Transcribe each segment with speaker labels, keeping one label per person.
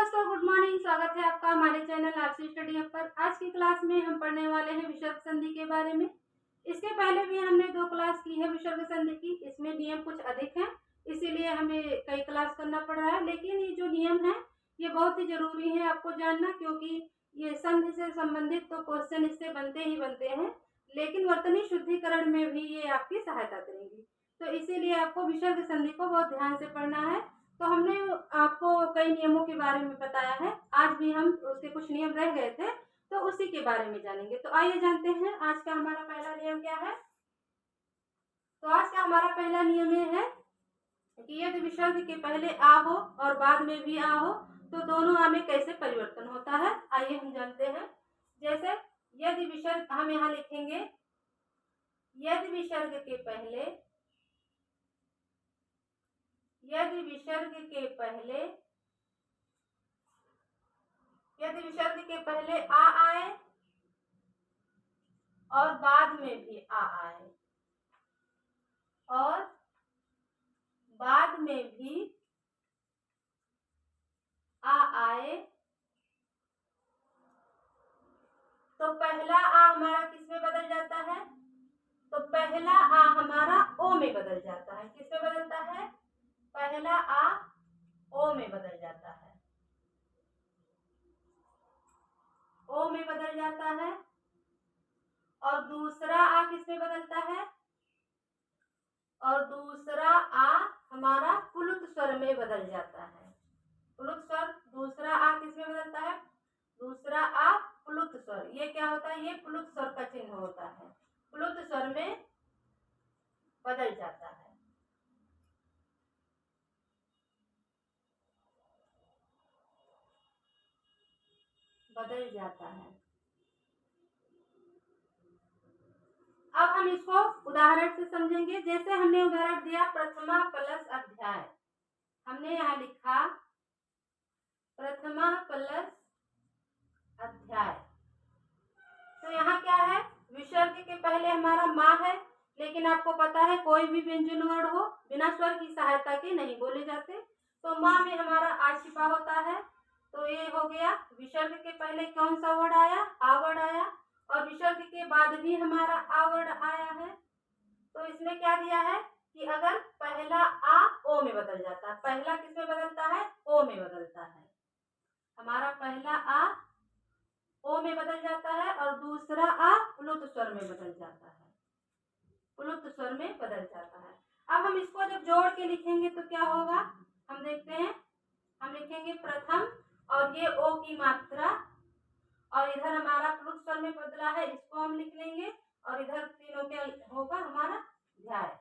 Speaker 1: दोस्तों, good morning. स्वागत है आपका हमारे चैनल आपसी स्टडी हब पर। आज की क्लास में हम पढ़ने वाले हैं विसर्ग संधि के बारे में। इसके पहले भी हमने 2 क्लास की है विसर्ग संधि की। इसमें नियम कुछ अधिक हैं, इसीलिए हमें कई क्लास करना पड़ रहा है। लेकिन ये जो नियम है ये बहुत ही जरूरी है आपको जानना, क्योंकि ये संधि से संबंधित तो क्वेश्चन इससे बनते ही बनते हैं, लेकिन वर्तनी शुद्धिकरण में भी ये आपकी सहायता करेंगी। तो इसीलिए आपको विसर्ग संधि को बहुत ध्यान से पढ़ना है। तो हमने आपको कई नियमों के बारे में बताया है। आज भी हम उसके कुछ नियम रह गए थे, तो उसी के बारे में जानेंगे। तो आइए जानते हैं आज का हमारा पहला नियम क्या है। तो आज का हमारा पहला नियम ये है कि यदि विसर्ग के पहले आ हो और बाद में भी आ हो तो दोनों आ में कैसे परिवर्तन होता है, आइए हम जानते हैं। जैसे यदि विसर्ग, हम यहाँ लिखेंगे यदि विसर्ग के पहले, यदि विसर्ग के पहले आ आए और बाद में भी आ आए, और बाद में भी आ आए, तो पहला आ हमारा किस में बदल जाता है? तो पहला आ हमारा ओ में बदल जाता है। किस में बदलता है? पहला आ ओ में बदल जाता है। ओ में बदल जाता है। और दूसरा आ किस में बदलता है? और दूसरा आ हमारा पुलुत स्वर में बदल जाता है। पुलुत स्वर, दूसरा आ किस में बदलता है? दूसरा आ पुलुत स्वर। ये क्या होता है? ये पुलुत स्वर का चिन्ह होता है, पुलुत स्वर में बदल जाता है। बदल जाता है। अब हम इसको उदाहरण से समझेंगे। जैसे हमने उदाहरण दिया प्रथमा प्लस अध्याय, हमने यहाँ लिखा प्रथमा प्लस अध्याय। तो यहाँ क्या है? विसर्ग के पहले हमारा माँ है, लेकिन आपको पता है कोई भी व्यंजन वर्ण हो बिना स्वर की सहायता के नहीं बोले जाते। तो माँ में हमारा आ छिपा होता है। तो ये हो गया, विसर्ग के पहले कौन सा वर्ड आया? आ वर्ड आया। और विसर्ग के बाद भी हमारा आ वर्ड आया है। तो इसमें क्या दिया है कि अगर पहला आ ओ में बदल जाता है, पहला किस में बदलता है? ओ में बदलता है। हमारा पहला आ ओ में बदल जाता है और दूसरा आ पुलुत स्वर में बदल जाता है, पुलुत स्वर में बदल जाता है। अब हम इसको जब जोड़ के लिखेंगे तो क्या होगा, हम देखते हैं। हम लिखेंगे प्रथम, और ये ओ की मात्रा, और इधर हमारा पुलुत स्वर में बदला है, इसको हम लिख लेंगे। और इधर तीनों क्या होगा? हमारा अध्याय।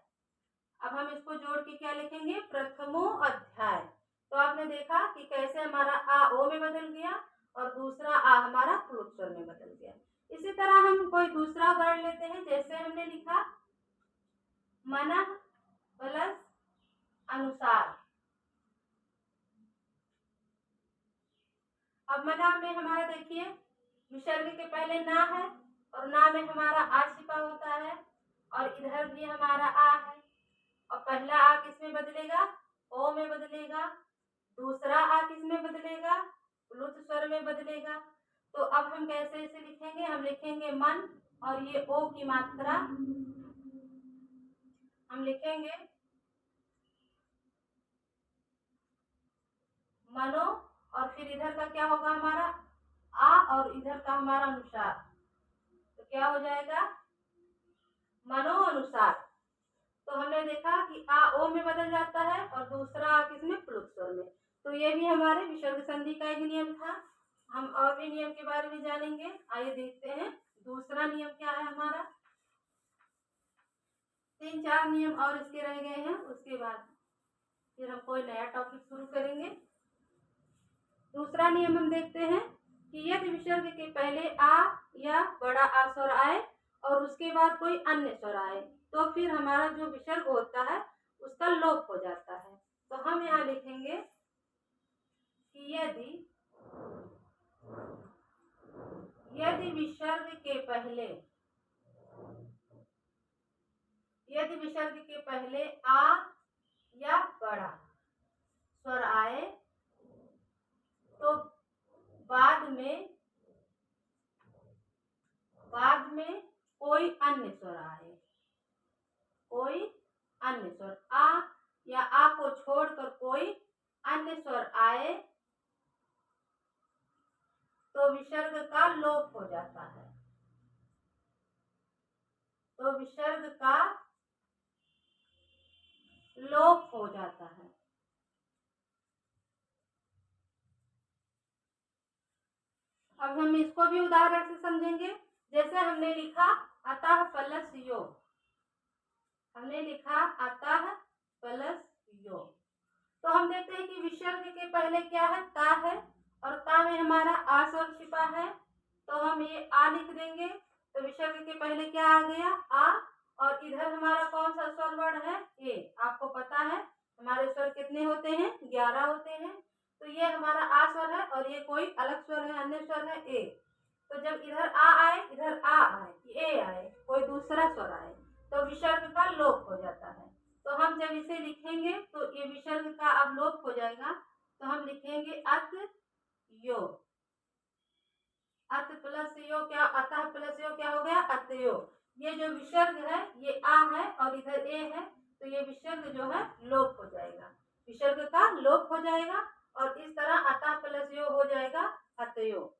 Speaker 1: अब हम इसको जोड़ के क्या लिखेंगे? प्रथमो अध्याय। तो आपने देखा कि कैसे हमारा आ ओ में बदल गया और दूसरा आ हमारा पुलुत स्वर में बदल गया। इसी तरह हम कोई दूसरा वर्ण लेते हैं। जैसे हमने लिखा मनः प्लस अनुसार। अब मनः में हमारा देखिए विसर्ग के पहले ना है और ना में हमारा आ छिपा होता है, और इधर भी हमारा आ है। और पहला आ किस में बदलेगा? ओ में बदलेगा। दूसरा आ किस में बदलेगा? पुलुत स्वर में बदलेगा। तो अब हम कैसे इसे लिखेंगे? हम लिखेंगे मन, और ये ओ की मात्रा हम लिखेंगे मनो, और फिर इधर का क्या होगा? हमारा आ, और इधर का हमारा अनुसार। तो क्या हो जाएगा? मनो अनुसार। तो हमने देखा कि आ ओ में बदल जाता है और दूसरा आ किस में? पुलुत स्वर में। तो ये भी हमारे विसर्ग संधि का एक नियम था। हम और भी नियम के बारे में जानेंगे। आइए देखते हैं दूसरा नियम क्या है हमारा। 3-4 नियम और इसके रह गए हैं, उसके बाद फिर हम कोई नया टॉपिक शुरू करेंगे। दूसरा नियम हम देखते हैं कि यदि विसर्ग के पहले आ या बड़ा आ स्वर आए और उसके बाद कोई अन्य स्वर आए, तो फिर हमारा जो विसर्ग होता है उसका लोप हो जाता है। तो हम यहाँ लिखेंगे कि यदि विसर्ग के पहले आ या बड़ा स्वर आए तो आए तो विसर्ग का लोप हो जाता है। तो विसर्ग का लोप हो जाता है। अब हम इसको भी उदाहरण से समझेंगे। जैसे हमने लिखा अतः प्लस यो, हमने लिखा अतः प्लस यो, तो हम देखते हैं कि विसर्ग के पहले क्या है, ता है, और ता में हमारा आ स्वर छिपा है, तो हम ये आ लिख देंगे। तो विसर्ग के पहले क्या आ गया, आ, और इधर हमारा कौन सा स्वर वर्ण है, ए। आपको पता है हमारे स्वर कितने होते हैं, 11 होते हैं। तो ये हमारा आ स्वर है और ये कोई अलग स्वर है, अन्य स्वर है ए। तो जब इधर आ आए, इधर आ आए, ए आए, कोई दूसरा स्वर आए, तो विसर्ग का लोप हो जाता है। तो हम जब इसे लिखेंगे तो ये विसर्ग का अब लोप हो जाएगा। तो हम लिखेंगे अत यो, अत प्लस यो क्या, अतः प्लस यो क्या हो गया, अतयो। ये जो विसर्ग है ये आ है और इधर ए है, तो ये विसर्ग जो है लोप हो जाएगा, विसर्ग का लोप हो जाएगा, और इस तरह अतः प्लस यो हो जाएगा अतयो।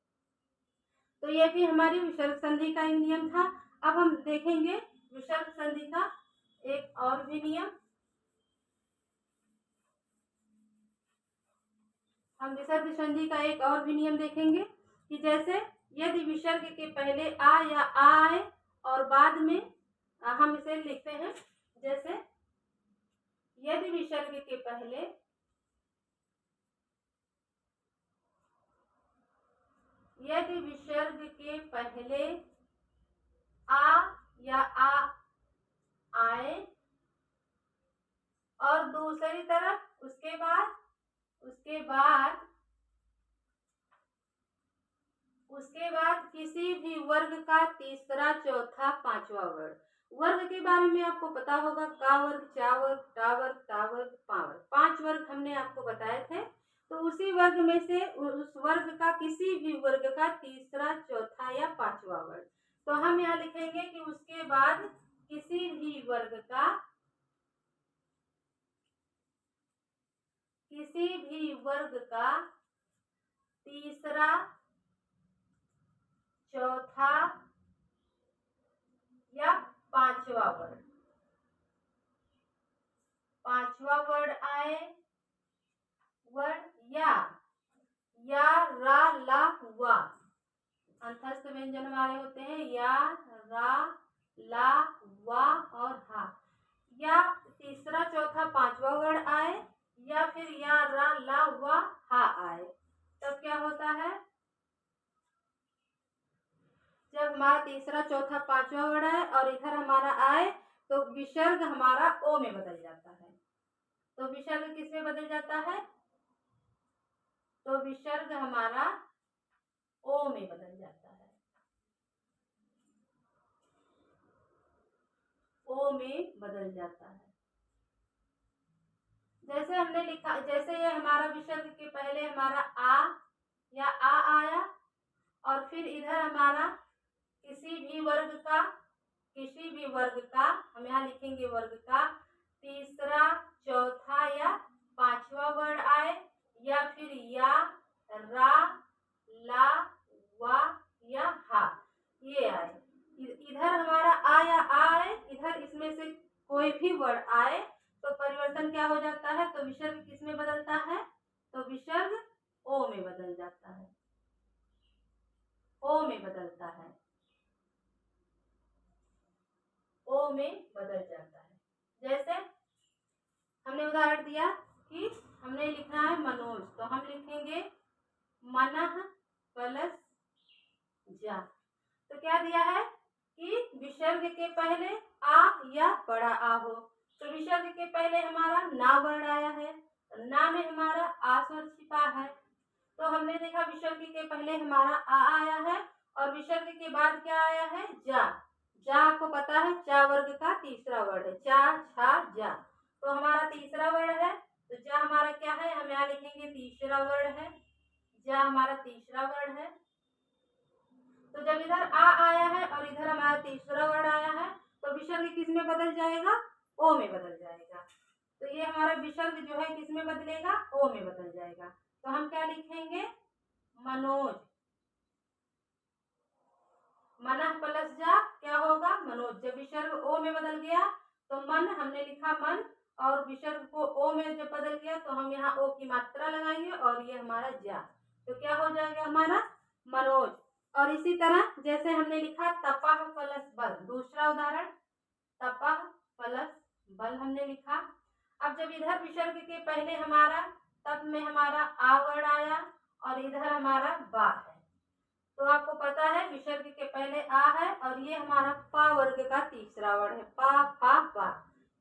Speaker 1: तो ये भी हमारी विसर्ग संधि का एक नियम था। अब हम देखेंगे विसर्ग संधि का एक और भी नियम। हम विसर्ग संधि का एक और भी नियम देखेंगे कि जैसे यदि विसर्ग के पहले आ या आ आए और बाद में हम इसे लिखते हैं, जैसे यदि विसर्ग के पहले आ या आ आए और दूसरी तरफ उसके बाद किसी भी वर्ग का तीसरा, चौथा, पांचवा वर्ग। वर्ग के बारे में आपको पता होगा, का वर्ग, चा वर्ग, टा वर्ग, ता वर्ग, पा वर्ग, 5 वर्ग हमने आपको बताए थे। तो उसी वर्ग में से उस वर्ग का किसी भी वर्ग का तीसरा, चौथा या पांचवा वर्ग। तो हम यहाँ लिखेंगे कि उसके बाद किसी भी वर्ग का तीसरा, चौथा या पांचवा वर्ड आए, वर्ड या रा ला वा, अंतस्थ व्यंजन हमारे होते हैं या, रा, ला, वा और हा, या तीसरा, चौथा, पांचवा वर्ड आए, या फिर या, रा, ला, वा, हा आए, तब क्या होता है, जब हमारा तीसरा, चौथा, पांचवा वर्ड आए और इधर हमारा आए तो विसर्ग हमारा ओ में बदल जाता है। तो विसर्ग किस में बदल जाता है, तो विसर्ग हमारा ओ में बदल जाता है, ओ में बदल जाता है। जैसे हमने लिखा, जैसे ये हमारा विसर्ग के पहले हमारा आ या आ आया और फिर इधर हमारा किसी भी वर्ग का हम यहाँ लिखेंगे वर्ग का तीसरा, चौथा या पांचवा वर्ड आए, या फिर या, रा, ला, वा या हा ये आए, इधर हमारा आ या आ आए, इधर इसमें से कोई भी वर्ड आए तो परिवर्तन क्या हो जाता है, तो विसर्ग किस में बदलता है, तो विसर्ग ओ में बदल जाता है, ओ में बदलता है, ओ में बदल जाता है। जैसे हमने उदाहरण दिया कि हमने लिखना है मनोज, तो हम लिखेंगे मनः प्लस जा। तो क्या दिया है कि विसर्ग के पहले आ या बड़ा आ हो, तो विसर्ग के पहले हमारा ना वर्ड आया है, ना में हमारा आ स्वर छिपा है। तो हमने देखा विसर्ग के पहले हमारा आ आया है और विसर्ग के बाद क्या आया है, जा। जा आपको पता है चा वर्ग का तीसरा वर्ड है, चा, छा, जा, तो हमारा तीसरा वर्ड है। तो जा हमारा क्या है, हम यहाँ लिखेंगे तीसरा वर्ड है, जा हमारा तीसरा वर्ड है। तो जब इधर आ आया है और इधर हमारा तीसरा वर्ड आया है तो विसर्ग किस में बदल जाएगा, ओ में बदल जाएगा। तो ये हमारा विसर्ग जो है किस में बदलेगा, ओ में बदल जाएगा। तो हम क्या लिखेंगे, मनोज। मनः प्लस जा क्या होगा, मनोज। जब विसर्ग ओ में बदल गया तो मन, हमने लिखा मन, और विसर्ग को ओ में जब बदल गया तो हम यहाँ ओ की मात्रा लगाएंगे और ये हमारा जा, तो क्या हो जाएगा हमारा मनोज। और इसी तरह जैसे हमने लिखा तपह प्लस बल, दूसरा उदाहरण तपह प्लस बल हमने लिखा। अब जब इधर विसर्ग के पहले हमारा तप में हमारा आ वर्ड आया और इधर हमारा बा है, तो आपको पता है विसर्ग के पहले आ है और ये हमारा पा वर्ग का तीसरा वर्ड है, पा पा पा,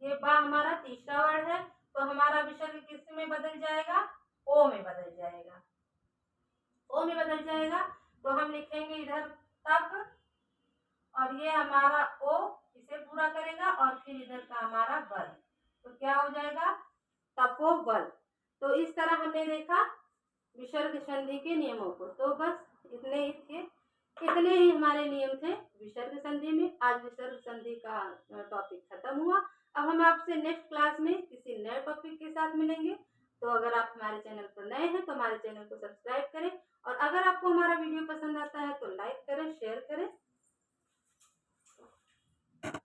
Speaker 1: ये बा हमारा तीसरा वर्ड है। तो हमारा विसर्ग किस में बदल जाएगा, ओ में बदल जाएगा, ओ में बदल जाएगा। तो हम लिखेंगे इधर तप और ये हमारा ओ इसे पूरा करेगा और फिर इधर का हमारा बल, तो क्या हो जाएगा तपोबल। तो इस तरह हमने देखा विसर्ग संधि के नियमों को। तो बस इतने ही थे, इतने ही हमारे नियम थे विसर्ग संधि में। आज विसर्ग संधि का टॉपिक खत्म हुआ। अब हम आपसे नेक्स्ट क्लास में किसी नए टॉपिक के साथ मिलेंगे। तो अगर आप हमारे चैनल पर नए हैं तो हमारे चैनल को सब्सक्राइब करें, और अगर आपको हमारा वीडियो पसंद आता है तो लाइक करें, शेयर करें।